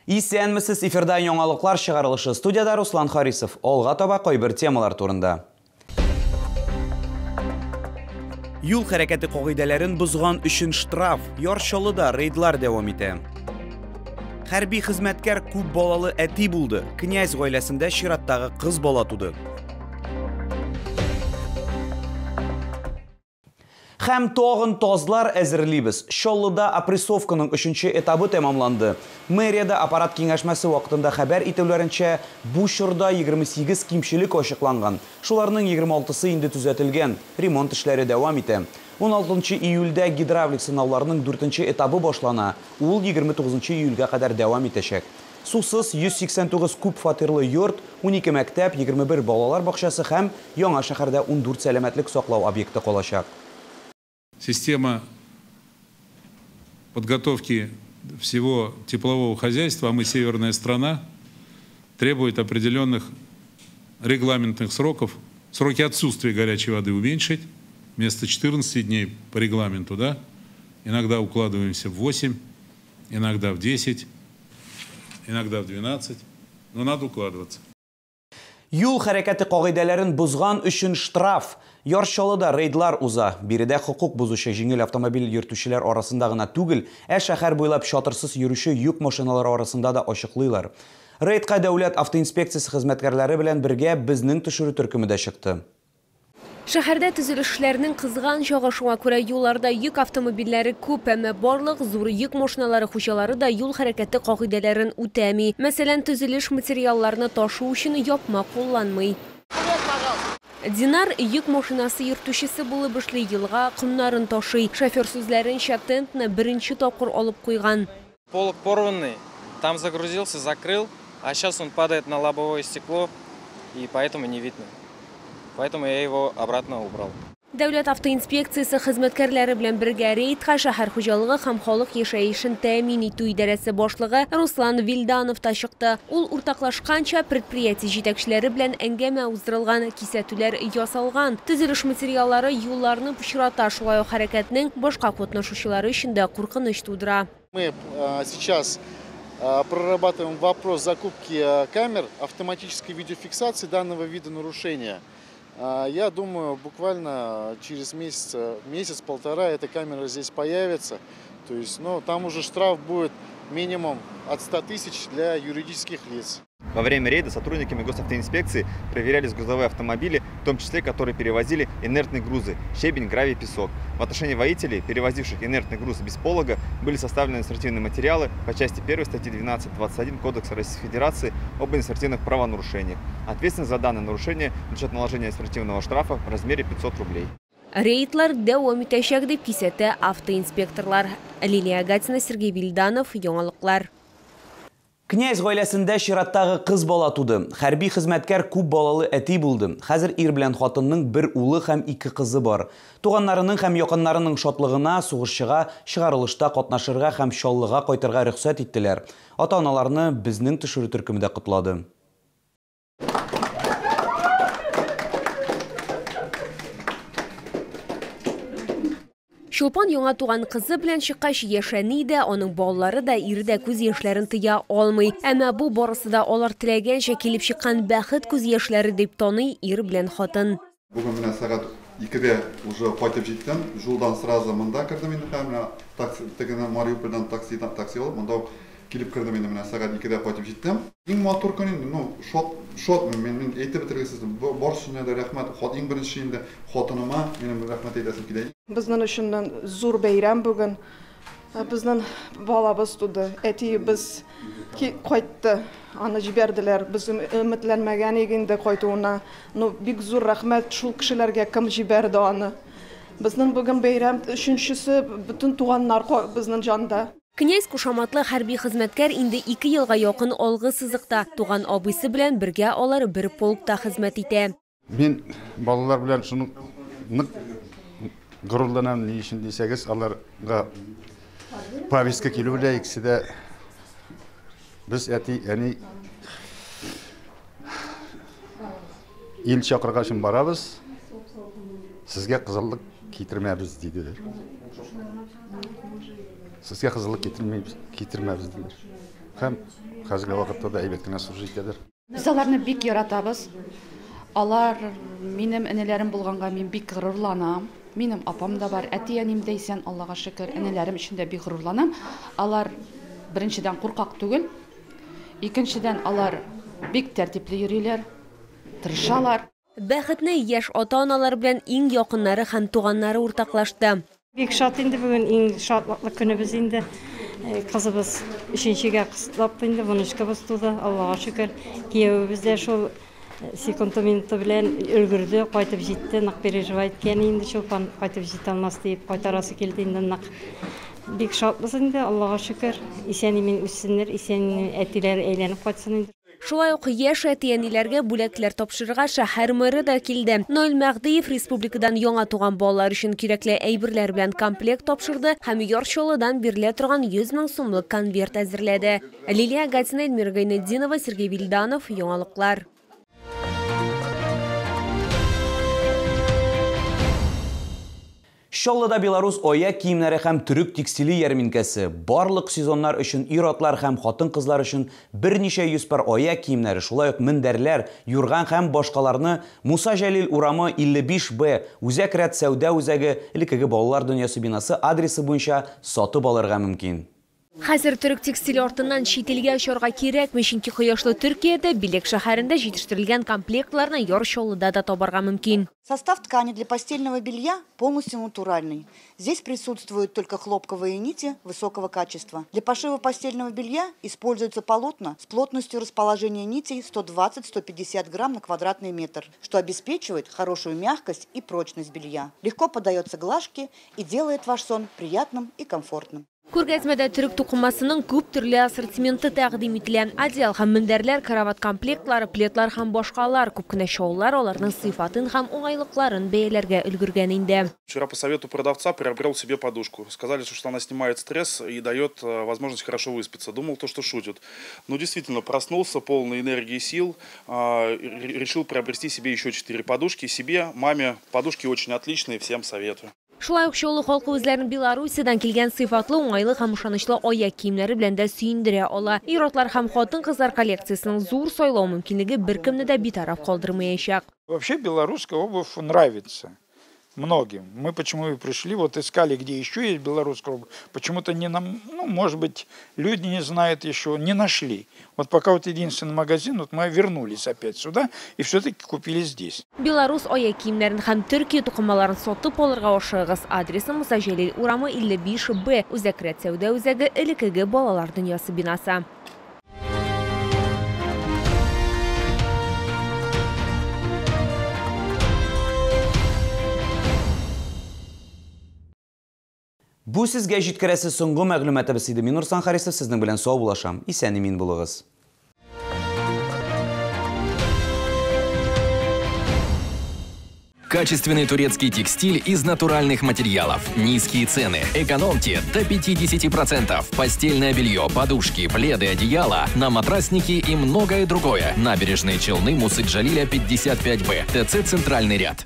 Исәнмесез, эфирда яңалыклар чыгарылышы. Студияда Руслан Харисов. Алга таба кайбер темалар турында. Юл хәрәкәте кагыйдәләрен бузган өчен штраф. Яршалыда рейдлар дәвам итә. Хәрби хезмәткәр күп балалы әти булды. Князь гаиләсендә чираттагы кыз бала туды. Һәм тагын тазлар әзерлибез. Шаллыда опрессовканың 3нче этабы тәмамланды. Мэрияда аппарат киңәшмәсе вакытында хәбәр итүләренчә, бу чорда 28 кимчелек ачыкланган. Шуларның 26-сы инде төзәтелгән. Ремонт эшләре дәвам итә. 16 июльдә гидравлик сынауларының 4нче этабы башлана. Ул 29 июльгә кадәр дәвам итәчәк. Сусыз 189 күп фатирлы йорт, 12 мәктәп, 21 балалар бакчасы һәм яңа шәһәрдә 14 сәламәтлек саклау объекты калачак. Система подготовки всего теплового хозяйства, а мы северная страна, требует определенных регламентных сроков. Сроки отсутствия горячей воды уменьшить. Вместо 14 дней по регламенту, да, иногда укладываемся в 8, иногда в 10, иногда в 12, но надо укладываться. Юл хәрәкәте кагыйдәләрен бузган өчен штраф. Яршалыда рейдлар уза. Биредә хукук бузучы җиңел автомобиль йөртүчеләр арасында гына түгел, шәһәр буйлап чатырсыз йөрүче йөк машиналары арасында да ачыклыйлар. Рейдка дәүләт автоинспекциясе хезмәткәрләре белән бергә безнең төшерү төркеме дә чыкты. Шәһәрдә төзелешләрнең кызган чагышуга күрә юлларда йөк автомобильләре күп, әмма барлык зур йөк машиналары хуҗалары да юл хәрәкәте кагыйдәләрен үтәми. Мәсәлән, төзелеш материалларны ташу өчен япма кулланмый. Динар йөк машинасы йөртүчесе булып эшли, елга кымнарын ташый. Шофер сүзләренчә, тентны беренче тапкыр алып куйган. Полок порванный, там загрузился, закрыл, а сейчас он падает на лобовое стекло, и поэтому не видно. Поэтому я его обратно убрал. Дәүләт автоинспекциясе хезмәткәрләре белән бергә рейдка шәһәр хуҗалыгы һәм халык яшәешен тәэмин итү идарәсе башлыгы Руслан Вилданов та чыкты. Ул уртаклашканча предприятие җитәкчеләре белән әңгәмә уздырылган, кисәтүләр ясалган. Төзелеш материаллары юлларны пычрата, шулай ук хәрәкәтнең башка катнашучылары өчен дә куркыныч тудыра. Мы сейчас прорабатываем вопрос закупки камер автоматической видеофиксации данного вида нарушения. Я думаю, буквально через месяц-полтора эта камера здесь появится. То есть, там уже штраф будет минимум от 100 тысяч для юридических лиц. Во время рейда сотрудниками госавтоинспекции проверялись грузовые автомобили, в том числе, которые перевозили инертные грузы – щебень, гравий, песок. В отношении водителей, перевозивших инертный груз без полога, были составлены административные материалы по части 1 статьи 12.21 Кодекса Российской Федерации об административных правонарушениях. Ответственность за данное нарушение влечет наложение административного штрафа в размере 500 рублей. Рейдлар дәвам итәчәк дип кисәтә автоинспекторлар. Лилия Гатина, Сергей Вильданов, яңалыклар. Князь гаиләсендә чираттагы кыз бала туды. Хәрби хезмәткәр күп балалы әти булды. Хәзер ир белән хатынның бер улы һәм 2 кызы бар. Туганнарының һәм якыннарының шатлыгына сугышчыга чыгарылышта катнашырга һәм шаллыга кайтырга рөхсәт иттеләр. Ата-аналарны безнең төшерү төркемендә котлады. Шулпан яңа туган кызы белән чыккач яшәни дә, аның балалары да, ире дә күз яшьләрен тыя алмый. Әмма бу барысы да алар теләгәнчә килеп чыккан бәхет күз яшьләре дип таный ир белән хатын. Бүген менә сәгать 2дә уже кайтып җиттем. Жулдан сразу монда кирдем инде һәм такси Мариупольдан такси алып, монда килеп кирдем инде менә сәгать 2дә кайтып җиттем. Иң матур көн инде, шот мен әйтеп бетергесез. Барысына да рәхмәт. Иң беренче инде хатыныма минем рәхмәт әйтәсем килә. Безнең өчен зур бәйрәм бүген. Безнең балабыз туды. Әтиебез кайтты. Аны җибәрделәр. Без өметләнмәгән инде кайтуына. Бик зур рәхмәт шул кешеләргә, кем җибәрде аны. Безнең бүген бәйрәм 3нчесе бөтен туганнар безнең җанда. Князь кушаматлы хәрби хезмәткәр инде 2 елга якын алгы сызыкта. Туган абыйсы белән бергә алар бер полкта хезмәт итә. Мин балалар белән шуның нык горурланам, ни өчен дисәгез, аларга повестка килү белән икесе дә без әти, яни ил чакырга өчен барабыз. Сезгә кызыллык китермәбез дидиләр. Сезгә кызыллык китермәбез диләр. һәм хәзерге вакытта да әйбәт кенә служить итәләр. Без аларны бик яратабыз. Алар минем энеләрем булганга мин бик горурланам. Минем апам да бар, әти-әним дә исән, Аллага шөкер. Энеләрем өчен дә бик горурланам. Алар беренчедән куркак түгел. Икенчедән алар бик тәртипле йөриләр, тырышалар. Бәхетне яшь ата-аналар белән иң якыннары һәм туганнары уртаклашты. Бик шат инде бүген, иң шатлыклы көнебез инде. Кызыбыз 3-нчегә кыстап инде, 13-кә туды, Аллага шөкер. Киявебез дә шул секунда минуты белән өлгерде, кайтып җитте, нык переживай иткән инде, шулпан кайтып җитә алмас дип, кайтарасы килде инде нык. Бик шатбыз инде, Аллага шөкер. Исән-имин үссеннәр, исән әтиләр әйләнеп кайтсын инде. Шулай ук яшь әти-әниләргә бүләкләр тапшырырга шәһәр мэры да килде. Наил Мәгъдиев республикадан яңа туган балалар өчен кирәкле әйберләр белән комплект тапшырды һәм Ярчалыдан бирелә торган 100 мең сумлык конверт әзерләде. Лилия Гатина, Эльмира Гайнетдинова, Сергей Вильданов, Яңалыклар. Шоллыда Беларус оя киемнәре һәм түрік текстиле ярминкәсе. Барлык сезоннар өчен ир-атлар һәм хатын-кызлар өчен берничә 100 пар оя киемнәре, шулай ук мендәрләр, юрган һәм башкаларны Муса Җәлил урамы 55Б Үзәк рәт сәүдә үзәге элеккеге балалар дөньясы бинасы адресы буенча сатып алырга мөмкин. Хәзер түрік текстиле артыннан чит-илгә очарга кирәкми, чөнки кояшлы Төркиядә Билек шәһәрендә җитештерелгән комплектларны Ярчалыда да табарга мөмкин. Состав ткани для постельного белья полностью натуральный. Здесь присутствуют только хлопковые нити высокого качества. Для пошива постельного белья используются полотна с плотностью расположения нитей 120-150 грамм на квадратный метр, что обеспечивает хорошую мягкость и прочность белья. Легко поддается глажке и делает ваш сон приятным и комфортным. Күргәзмәдә түрек тукымасының күп төрле ассортименты тәкъдим ителә. Одеял һәм мендәрләр, карават комплектлары, пледлар һәм башкалар, күп кенә шоулар аларның сыйфатын һәм уңайлыкларын бәяләргә өлгергән инде. Вчера по совету продавца приобрел себе подушку. Сказали, что она снимает стресс и дает возможность хорошо выспаться. Думал, что шутят. Но действительно проснулся полный энергии и сил. Решил приобрести себе еще 4 подушки. Себе, маме. Подушки очень отличные, всем советую. Шулай ук шулы халкы үзләрен Беларусидан килгән сыйфатлы, уңайлы һәм ышанычлы аяк киемнәре белән дә сөендерә ала. Ир-атлар һәм хатын-кызлар коллекциясының зур сайлау мөмкинлеге беркемне дә битараф калдырмаячак. Вообще белорусская обувь нравится многим. Мы почему и пришли, вот искали, где еще есть белорусская обувь. Почему-то не нам, ну, может быть, люди не знают еще, не нашли. Вот пока вот единственный магазин, вот мы вернулись опять сюда и все-таки купили здесь. Беларус аяк киемнәрен һәм Төркия тукымаларын сатып алырга ашыгыз. Адресы Муса Җәлил урамы 55Б Үзәк рәт сәүдә үзәге элеккеге балалар дөньясы бинасы. Бу сезгә җиткерәсе соңгы мәгълүматыбыз иде. Мин Нурсан Харисов сезнең белән сау булашам. Исән-имин булыгыз. Качественный турецкий текстиль из натуральных материалов. Низкие цены. Экономьте до 50%. Постельное белье, подушки, пледы, одеяла, на матрасники и многое другое. Набережные Челны, Мусы Джалиля, 55Б. ТЦ «Центральный ряд».